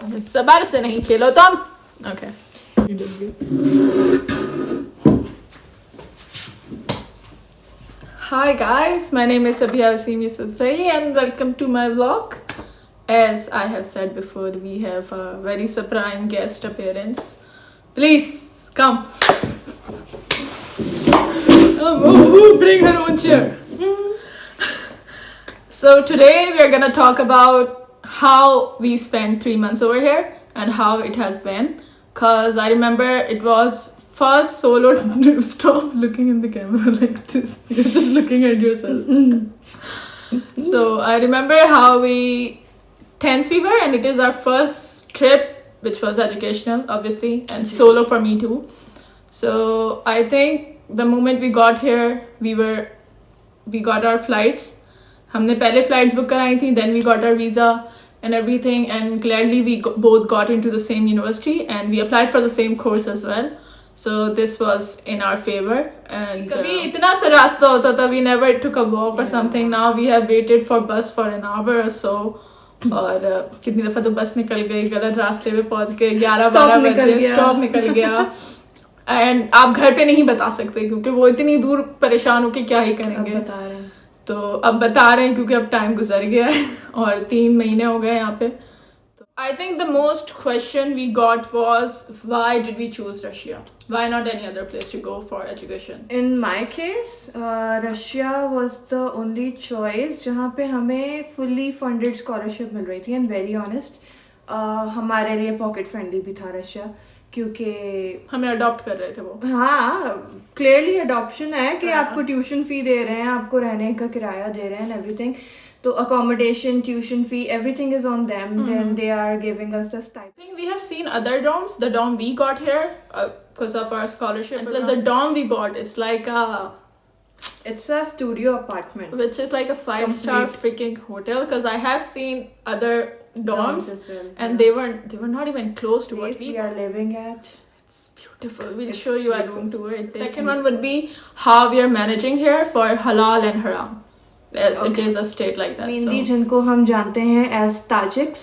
सबर से नहीं खेलो तुम. Okay. Hi guys, my name is Abhiya Wasim Yusufzai and welcome to my vlog. As I have said before, we have a very surprising guest appearance. Please come. Bring her own chair. So today we are gonna talk about how we spent 3 months over here and how it has been. Cause I remember it was first solo. Stop looking in the camera like this. You're just looking at yourself. So I remember how tense we were, and it is our first trip, which was educational, obviously, and solo for me too. So I think the moment we got here, we got our flights. हमने पहले flights book कराई थी, then we got our visa and everything, and clearly we both got into the same university and we applied for the same course as well. So this was in our favor. And कभी इतना सा रास्ता होता था, we never took a walk or something. Now we have waited for bus for an hour or so. और कितनी दफ़ा तो बस निकल गई, गलत रास्ते पे पहुंच गए, 11-12 बजे स्टॉप निकल गया. एंड आप घर पे नहीं बता सकते क्योंकि वो इतनी दूर परेशान होके क्या ही करेंगे. तो अब बता रहे हैं क्योंकि अब टाइम गुजर गया है और 3 महीने हो गए यहाँ पे. I think the most question we got was why did we choose Russia, why not any other place to go for education. In my case Russia was the only choice जहाँ पे हमें फुल्ली फंडेड स्कॉलरशिप मिल रही थी. And very honest हमारे लिए pocket friendly भी था Russia, क्योंकि हमें अडॉप्ट कर रहे थे वो. हाँ, क्लियरली अडॉप्शन है कि आपको ट्यूशन फी दे रहे हैं, आपको रहने का किराया दे रहे हैं, एवरीथिंग. तो accommodation, tuition fee, everything is on them. Then they are giving us the stipend. I think we have seen other dorms. The dorm we got here because of our scholarship, and plus the dorm we got, it's a studio apartment, which is like a 5-star freaking hotel. Because I have seen other dorms as well, and they were not even close to what we are living at. It's beautiful. We'll show you a room tour. Second one would be how we are managing here for halal and haram. Yes, it is a state like that. Mainly जिनको हम जानते हैं as Tajiks,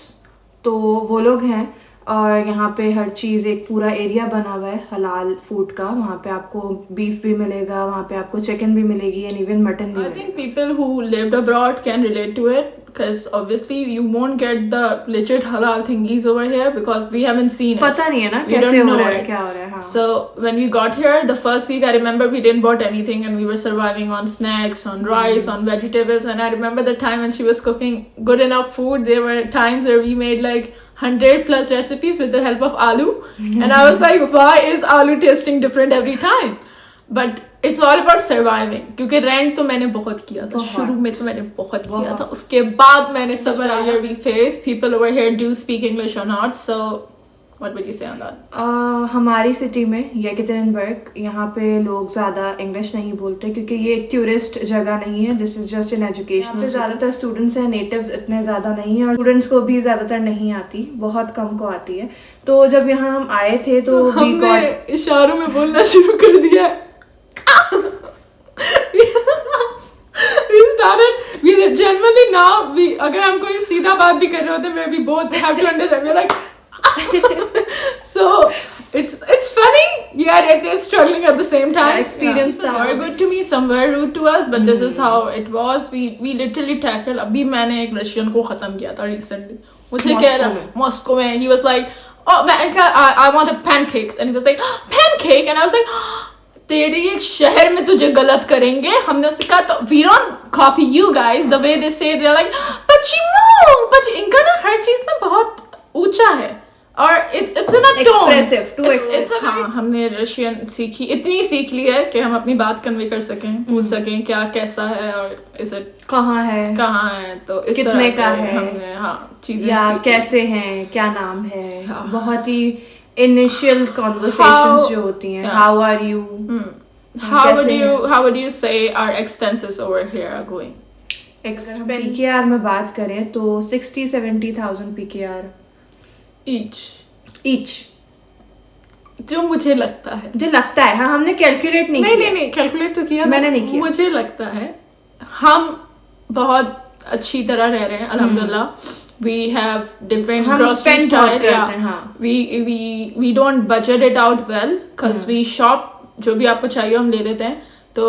तो वो लोग हैं. और यहाँ पे हर चीज़ एक पूरा एरिया बना हुआ है हलाल फूड का. वहाँ पे आपको बीफ भी मिलेगा, वहाँ पे आपको चिकन भी मिलेगी, एंड इवन मटन भी. I think people who lived abroad can relate to it, because obviously you won't get the legit halal thingies over here because we haven't seen it. पता नहीं है ना कैसे हो रहा है, क्या हो रहा है. हाँ. So when we got here, the first week I remember we didn't bought anything and we were surviving on snacks, on rice, on vegetables. And I remember the time when she was cooking good enough food, there were times where we made like 100+ recipes with the help of aloo. And I was like, why is aloo tasting different every time? But it's all about surviving. क्योंकि rent तो मैंने बहुत किया था, शुरू में तो मैंने बहुत किया था, उसके बाद मैंने सबर here we face. People over here do speak English or not, so what would you say on that? हमारी सिटी में येकेटेरिनबर्ग, यहाँ पे लोग ज़्यादा इंग्लिश नहीं बोलते क्योंकि ये एक टूरिस्ट जगह नहीं है. This is just an education. यहाँ पे ज़्यादातर स्टूडेंट्स हैं, नेटिव्स इतने ज़्यादा नहीं हैं, और स्टूडेंट्स को भी ज़्यादातर नहीं आती, बहुत कम को आती है. तो जब यहाँ हम आए थे तो हमने इशारों में बोलना शुरू कर दिया. We generally now अगर हम कोई सीधा बात भी कर रहे होते हैं, we both have to understand. We're like so it's funny. Yeah, it is struggling at the same time. Experience somewhere good to me, somewhere rude to us, but this is how it was. We literally tackled. अभी मैंने एक Russian को खत्म किया था recently. मुझे कह रहा मॉस्को में, he was like, oh man, I want a pancake, and he was like, pancake, and I was like, तेरे एक शहर में तुझे गलत करेंगे. हमने उससे कहा तो we don't copy you guys the way they say. They're like, but इनका ना हर चीज ना बहुत ऊंचा है और it's in a tone. Expressive. हाँ, हमने रशियन सीखी, इतनी सीख ली है कि हम अपनी बात कन्वे कर सकें, पूछ सकें क्या कैसा है और इसे कहाँ है, तो इस कितने का है, हमने चीजें या कैसे हैं, क्या नाम है. बहुत ही इनिशियल कॉन्वर्सेशंस जो होती हैं. How are you, how would you say our expenses over here are going? PKR में बात करें तो 60-70,000 PKR each. जो मुझे लगता है, हाँ, हमने कैलकुलेट नहीं कैलकुलेट तो किया, मैंने नहीं किया. मुझे लगता है हम बहुत अच्छी तरह रह रहे हैं अल्हम्दुलिल्लाह. we have different हम grocery spend बहुत style. करते हैं, हाँ. We don't budget it out well because we shop जो भी आपको चाहिए हम ले लेते हैं. तो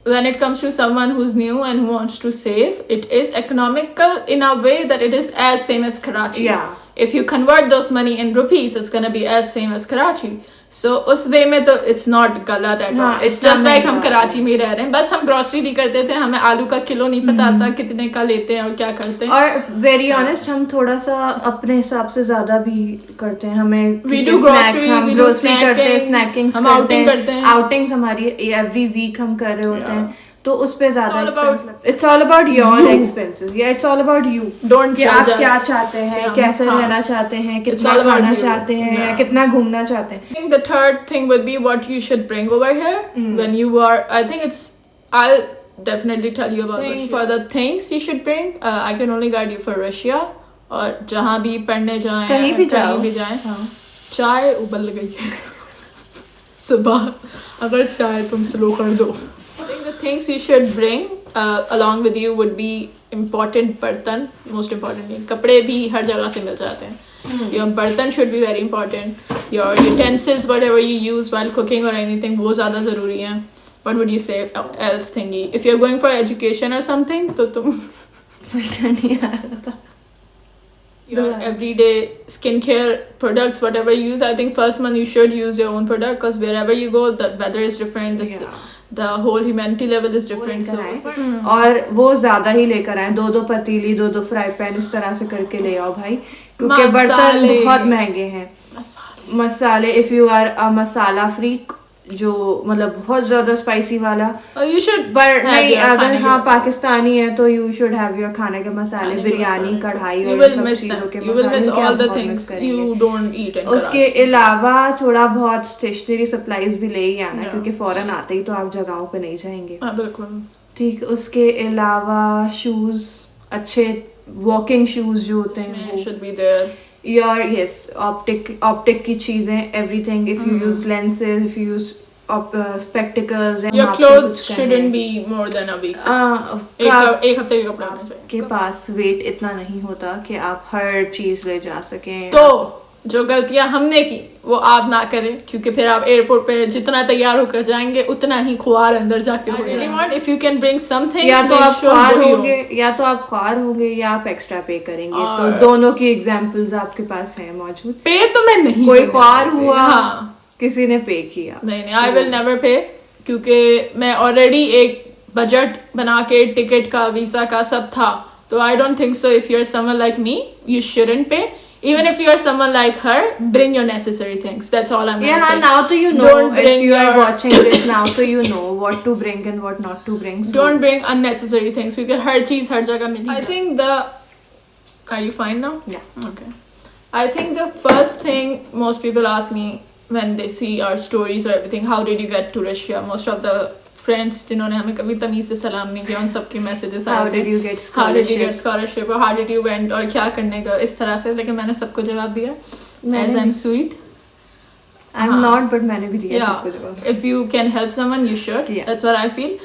when it comes to someone who's new and who wants to save, it is economical in a way that it is as same as Karachi. Yeah. If you convert those money in rupees, it's gonna be as same as Karachi. So उस वे में तो it's not गलत at all. It's just like हम कराची में रह रहे हैं, बस हम ग्रोसरी नहीं करते थे, हमें आलू का किलो नहीं पता था कितने का लेते हैं और क्या करते हैं. और वेरी ऑनेस्ट हम थोड़ा सा अपने हिसाब से ज्यादा भी करते हैं. हमें We do grocery, we do grocery करते हैं, snacking, स्नैकिंग हम outing करते हैं. आउटिंग्स हमारी एवरी वीक हम कर रहे होते हैं, तो उस पे ज्यादा It's all about it's all about your you. Expenses. या it's all about you. Don't कि आप judge क्या us. चाहते हैं, Yeah. कैसे हाँ. रहना चाहते हैं, कितना all about खाना you. चाहते हैं, या Yeah. कितना घूमना चाहते हैं. I think the third thing would be what you should bring over here when you are. I think I'll definitely tell you about Russia. For the things you should bring, I can only guide you for Russia. और जहाँ भी पढ़ने जाएं, कहीं भी जाएं, चाय उबल गई है सुबह, अगर चाय तुम स्लो कर दो. I think the things you should bring along with you would be important बर्तन, most importantly. कपड़े भी हर जगह से मिल जाते हैं. Your बर्तन should be very important. Your utensils, whatever you use while cooking or anything, वो ज़्यादा ज़रूरी हैं. What would you say else thingy? If you're going for education or something, तो तुम नहीं आ रहा था. your everyday skincare products, whatever you use, I think first month you should use your own product because wherever you go, the weather is different. The whole humanity level is different. और वो ज्यादा ही लेकर आए. दो पतीली, दो fry pan, इस तरह से करके ले आओ भाई, क्योंकि बर्तन बहुत महंगे हैं. मसाले, if you are a masala freak, जो मतलब बहुत ज्यादा स्पाइसी वाला, you should पर नहीं, अगर हाँ पाकिस्तानी है तो यू शुड हैव योर खाने के मसाले, बिरयानी, कढ़ाई और सब चीजों के you will miss मसाले all the things you don't eat in उसके अलावा थोड़ा बहुत स्टेशनरी सप्लाईज भी ले ही आना, क्योंकि फौरन आते ही तो आप जगहों पे नहीं जाएंगे. बिल्कुल ठीक. उसके अलावा शूज, अच्छे वॉकिंग शूज जो होते हैं वो should be there. Your optic की चीजें, everything. If you use lenses, if you use spectacles, your clothes shouldn't be more than a week. एक हफ्ते के कपड़े होने चाहिए. के पास वेट इतना नहीं होता कि आप हर चीज ले जा सकें. तो जो गलतियां हमने की वो आप ना करें, क्योंकि फिर आप एयरपोर्ट पे जितना तैयार होकर जाएंगे उतना ही खुआर अंदर जाके हो जाएगा. If you can bring something, या तो आप ख्वार होंगे या आप एक्स्ट्रा पे करेंगे. तो दोनों की एग्जांपल्स आपके पास है मौजूद. पे तो मैं नहीं, कोई ख्वार हुआ, किसी ने पे किया. नहीं, आई विल नेवर पे, क्योंकि मैं ऑलरेडी एक बजट बना के टिकट का, वीजा का सब था. तो I don't think so. If you are someone like me, you shouldn't pay. Even if you are someone like her, bring your necessary things. That's all I'm gonna say. Now so you know. If you are watching this now, so you know what to bring and what not to bring. So. Don't bring unnecessary things, because हर चीज हर जगह मिलेगी. I think Are you fine now? Yeah. Okay. I think the first thing most people ask me when they see our stories or everything, how did you get to Russia? Most of the friends जिन्होंने हमें कभी तमीज से सलाम नहीं किया, उन सबके मैसेजेस आए. How did you get scholarship or how did you went और क्या करने का, इस तरह से. लेकिन मैंने सबको जवाब दिया. As I'm sweet. I'm not, but मैंने भी दिया सबको जवाब. If you can help someone, you should. Yeah. That's what I feel.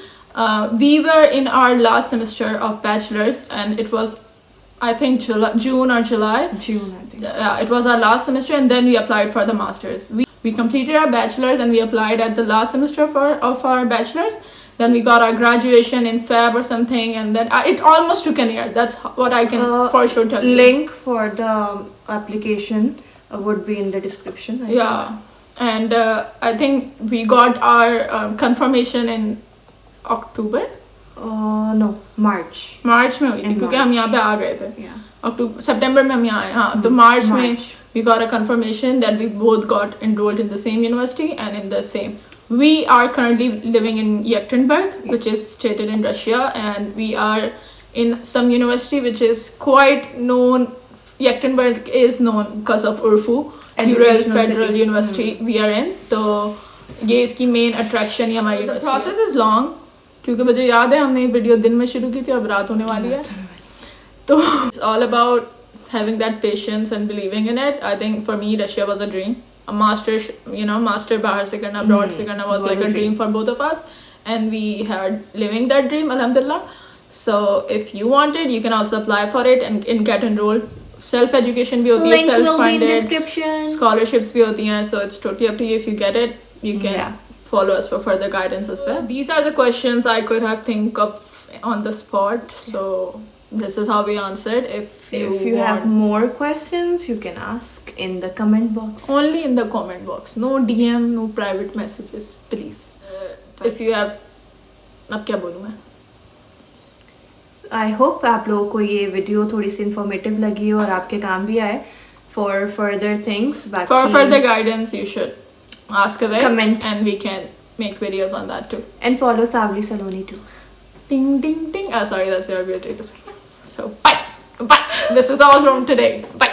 We were in our last semester of bachelor's, and it was, I think, June or July. June, I think. It was our last semester, and then we applied for the masters. We completed our bachelor's and we applied at the last semester of our bachelor's. Then we got our graduation in Feb or something, and then it almost took an year. That's what I can for sure tell you. Link for the application would be in the description. I think. And I think we got our confirmation in October. No, March. March में हुई थी, क्योंकि हम यहाँ पे आ गए थे. October, September में हम यहाँ आए. हाँ, तो March में we got a confirmation that we both got enrolled in the same university and in the same. We are currently living in Yekaterinburg, which is situated in Russia, and we are in some university which is quite known. Yekaterinburg is known because of URFU, Ural Federal University. We are in. तो ये इसकी main attraction ही हमारी. The process is long, क्योंकि मुझे याद है हमने video दिन में शुरू की थी, अब रात होने वाली है. तो it's all about having that patience and believing in it. I think for me Russia was a dream. A master बाहर से करना, abroad से करना was like a dream for both of us, and we had living that dream, alhamdulillah. So if you want it, you can also apply for it and get enrolled. self education भी होती है, Link self will be in funded description. scholarships भी होती हैं, so it's totally up to you. If you get it, you can Yeah. follow us for further guidance as well. These are the questions I could have think of on the spot, so this is how we answered. If you have want, more questions, you can ask in the comment box. only in the comment box, no DM, no private messages, please. If you have, अब क्या बोलूँ मैं? I hope आप लोगों को ये video थोड़ी सी informative लगी और आपके काम भी आए for further things. For further guidance, you should ask away, Comment. and we can make videos on that too. And follow Savali Saloni too. Ding ding ding. Oh, sorry, that's your beauty. So bye, bye. This is all from today. Bye.